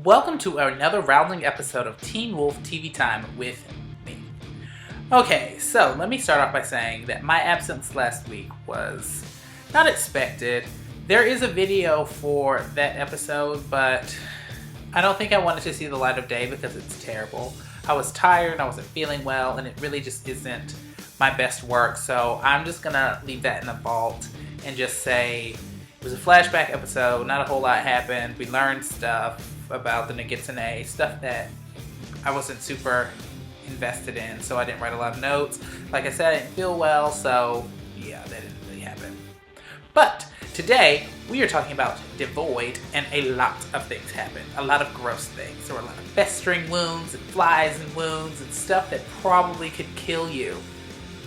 Welcome to another rounding episode of Teen Wolf TV Time with me. Okay, so let me start off by saying that my absence last week was not expected. There is a video for that episode, but I don't think I wanted to see the light of day because it's terrible. I was tired, I wasn't feeling well, and it really just isn't my best work, so I'm just gonna leave that in the vault and just say it was a flashback episode, not a whole lot happened. We learned stuff about the Nagitsune, stuff that I wasn't super invested in, so I didn't write a lot of notes. Like I said, I didn't feel well, so yeah, that didn't really happen. But today, we are talking about DeVoid, and a lot of things happened. A lot of gross things. There were a lot of festering wounds, and flies and wounds, and stuff that probably could kill you,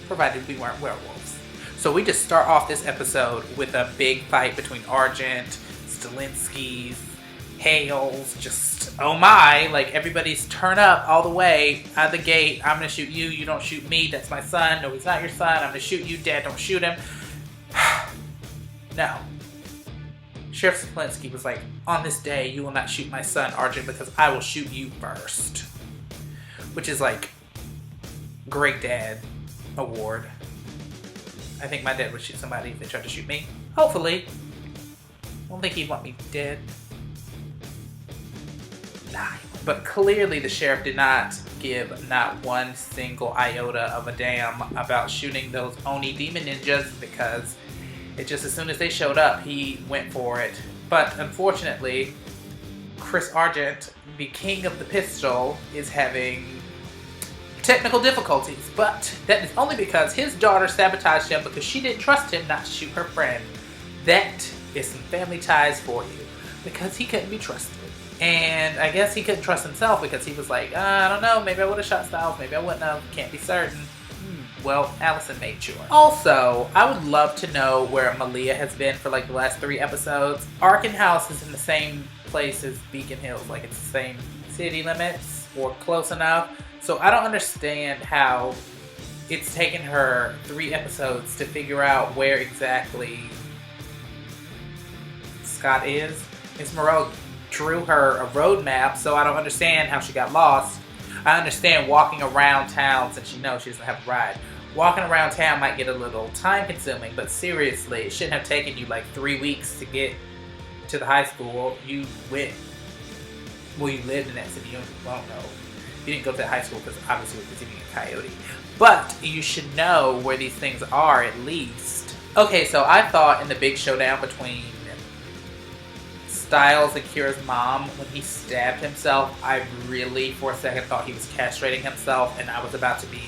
provided we weren't werewolves. So we just start off this episode with a big fight between Argent, Stilinski's, Hales, just, oh my, like everybody's turn up all the way out of the gate. I'm gonna shoot you, you don't shoot me, that's my son. No, he's not your son, I'm gonna shoot you, Dad, don't shoot him. No. Sheriff Stilinski was like, on this day, you will not shoot my son, Argent, because I will shoot you first. Which is like, great dad award. I think my dad would shoot somebody if they tried to shoot me. Hopefully. I don't think he'd want me dead. Nah. But clearly the sheriff did not give not one single iota of a damn about shooting those Oni demon ninjas, because it just, as soon as they showed up, he went for it. But unfortunately, Chris Argent, the king of the pistol, is having technical difficulties, but that is only because his daughter sabotaged him because she didn't trust him not to shoot her friend. That is some family ties for you, because he couldn't be trusted. And I guess he couldn't trust himself because he was like, I don't know, maybe I would have shot Styles, maybe I wouldn't have, can't be certain. Well, Allison made sure. Also, I would love to know where Malia has been for like the last 3 episodes. Arkin House is in the same place as Beacon Hills, like it's the same city limits or close enough. So I don't understand how it's taken her 3 episodes to figure out where exactly Scott is. Miss Moreau drew her a road map, so I don't understand how she got lost. I understand walking around town, since she knows she doesn't have a ride. Walking around town might get a little time consuming, but seriously, it shouldn't have taken you like 3 weeks to get to the high school. You went, well, you lived in that city, you don't know. You didn't go to that high school because obviously it was eating a coyote. But you should know where these things are at least. Okay, so I thought in the big showdown between Styles and Kira's mom, when he stabbed himself, I really for a second thought he was castrating himself, and I was about to be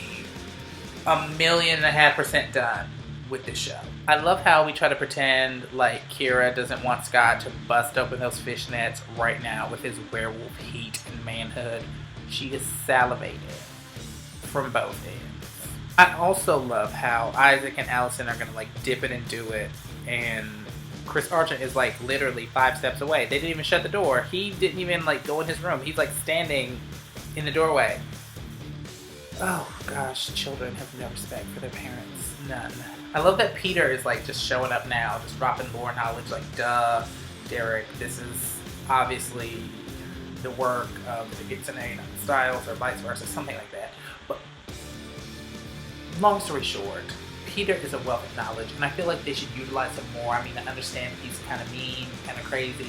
1.5% done with this show. I love how we try to pretend like Kira doesn't want Scott to bust open those fishnets right now with his werewolf heat and manhood. She is salivating from both ends. I also love how Isaac and Allison are gonna like dip it and do it, and Chris Argent is like literally 5 steps away. They didn't even shut the door. He didn't even like go in his room. He's like standing in the doorway. Oh gosh, children have no respect for their parents. None. I love that Peter is like just showing up now, just dropping lore knowledge like, duh, Derek, this is obviously the work of the Nagitsune, not Styles, or vice versa, something like that. But long story short, Peter is a wealth of knowledge, and I feel like they should utilize him more. I mean, I understand he's kind of mean, kind of crazy,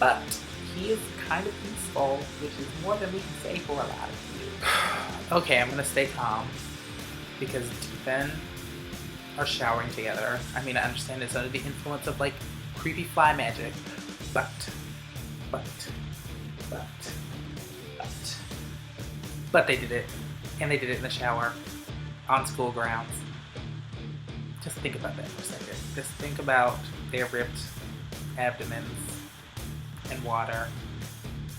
but he is kind of peaceful, which is more than we can say for a lot of you. Okay, I'm gonna stay calm, because Deepen are showering together. I mean, I understand it's under the influence of like creepy fly magic, but they did it, and they did it in the shower, on school grounds. Just think about that for a second. Just think about their ripped abdomens and water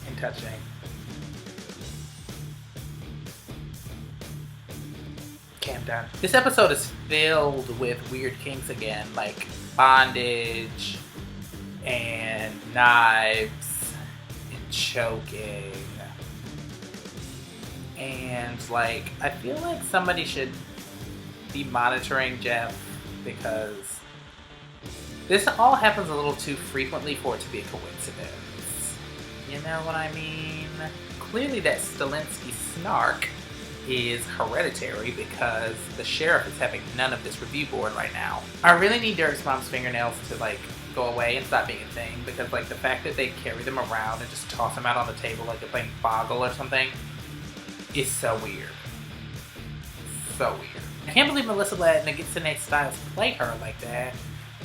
and touching. Okay, I'm done. This episode is filled with weird kinks again, like bondage and knives and choking. And like, I feel like somebody should be monitoring Jeff, because this all happens a little too frequently for it to be a coincidence. You know what I mean? Clearly that Stilinski snark is hereditary because the sheriff is having none of this review board right now. I really need Derek's mom's fingernails to like go away and stop being a thing, because like the fact that they carry them around and just toss them out on the table like they're playing Boggle or something is so weird. So weird. I can't believe Melissa let Nagitsune Styles play her like that.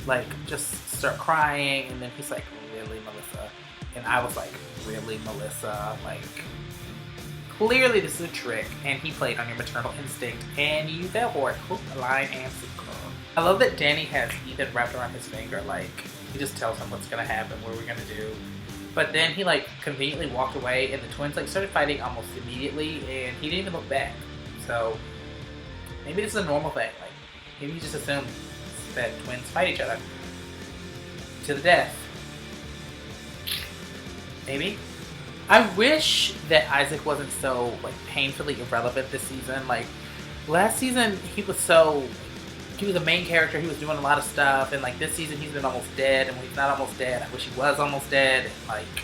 Like, just start crying, and then he's like, really, Melissa? And I was like, really, Melissa? Like, clearly this is a trick, and he played on your maternal instinct, and you fell for it. Hook, line, and sinker. I love that Danny has Ethan wrapped around his finger, like, he just tells him what's gonna happen, what we're gonna do. But then he, like, conveniently walked away, and the twins, like, started fighting almost immediately, and he didn't even look back. So, maybe this is a normal thing. Like, maybe you just assume that twins fight each other to the death. Maybe. I wish that Isaac wasn't so like painfully irrelevant this season. Like last season, he was a main character. He was doing a lot of stuff, and like this season, he's been almost dead. And when he's not almost dead, I wish he was almost dead. And like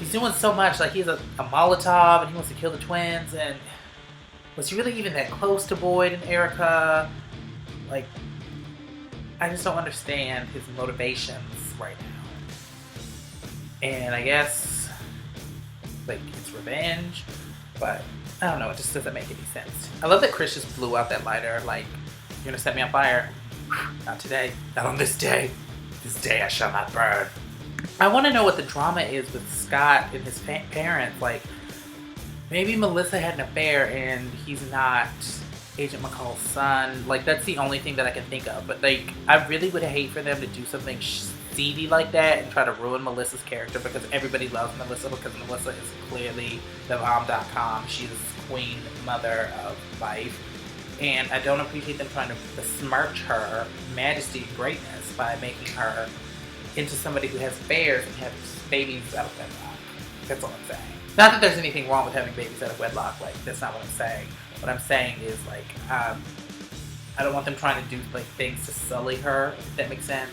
he's doing so much. Like he's a Molotov, and he wants to kill the twins. And was he really even that close to Boyd and Erica? Like, I just don't understand his motivations right now. And I guess, like, it's revenge, but I don't know, it just doesn't make any sense. I love that Chris just blew out that lighter, like, you're gonna set me on fire. Not today, not on this day. This day I shall not burn. I want to know what the drama is with Scott and his parents. Like, maybe Melissa had an affair and he's not Agent McCall's son. Like, that's the only thing that I can think of. But, like, I really would hate for them to do something seedy like that and try to ruin Melissa's character, because everybody loves Melissa, because Melissa is clearly the mom.com. She's queen mother of life. And I don't appreciate them trying to besmirch her majesty and greatness by making her into somebody who has affairs and has babies out of wedlock. That's all I'm saying. Not that there's anything wrong with having babies out of wedlock. Like, that's not what I'm saying. What I'm saying is, like, I don't want them trying to do, like, things to sully her, if that makes sense.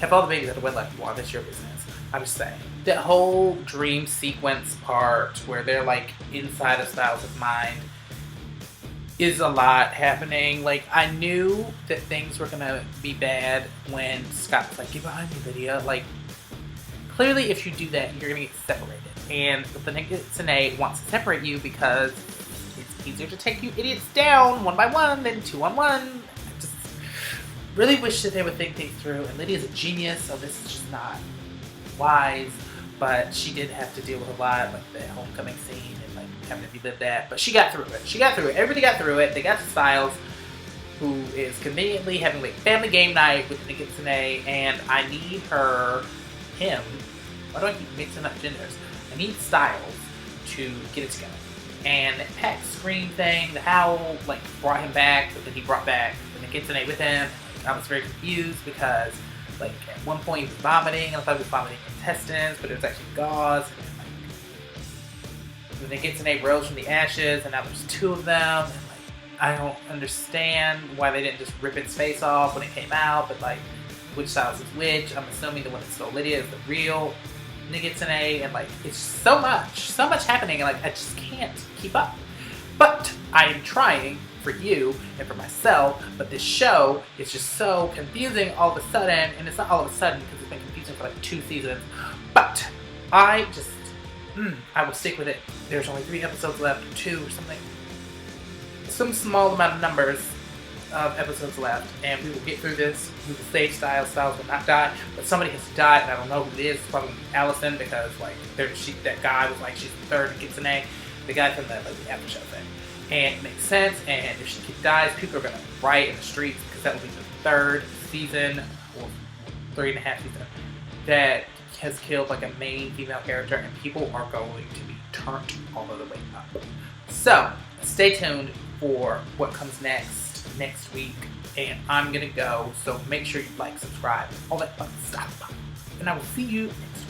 Have all the babies out of wedlock if you want. That's your business. I'm just saying. That whole dream sequence part where they're, like, inside of Styles' mind is a lot happening. Like, I knew that things were gonna be bad when Scott was like, get behind me, Lydia. Like, clearly if you do that, you're gonna get separated. And the Nagitsune wants to separate you because it's easier to take you idiots down one by one than 2-on-1. I just really wish that they would think things through. And Lydia's a genius, so this is just not wise. But she did have to deal with a lot, like the homecoming scene and like having to relive that. But she got through it. She got through it. Everybody got through it. They got to Styles, who is conveniently having like family game night with the Nagitsune, and I need him. Why do I keep mixing up genders? I need Styles to get it together. And that packed scream thing, the howl, like, brought him back, but then he brought back the Nagitsune with him. Like, I was very confused because, like, at one point he was vomiting, and I thought he was vomiting intestines, but it was actually gauze. And then, like, the Nagitsune rose from the ashes, and now there's 2 of them. And, like, I don't understand why they didn't just rip its face off when it came out, but, like, which Styles is which. I'm assuming the one that stole Lydia is the real Nagitsune, and like, it's so much happening, and like, I just can't keep up. But I am trying for you and for myself, but this show is just so confusing all of a sudden, and it's not all of a sudden because it's been confusing for like 2 seasons, but I will stick with it. There's only 3 episodes left, 2 or something. Some small amount of numbers of episodes left, and we will get through this. We will save Styles. Styles will not die, but somebody has to die, and I don't know who it is. It's probably Allison, because like that guy was like, she's the 3rd Nagitsune, the guy from the after show thing, and it makes sense. And if she dies, people are gonna riot in the streets, because that will be the 3rd season or 3.5 season that has killed like a main female character, and people are going to be turned all the way up. So stay tuned for what comes next week, and I'm gonna go, so make sure you like, subscribe, all that fun stuff, and I will see you next week.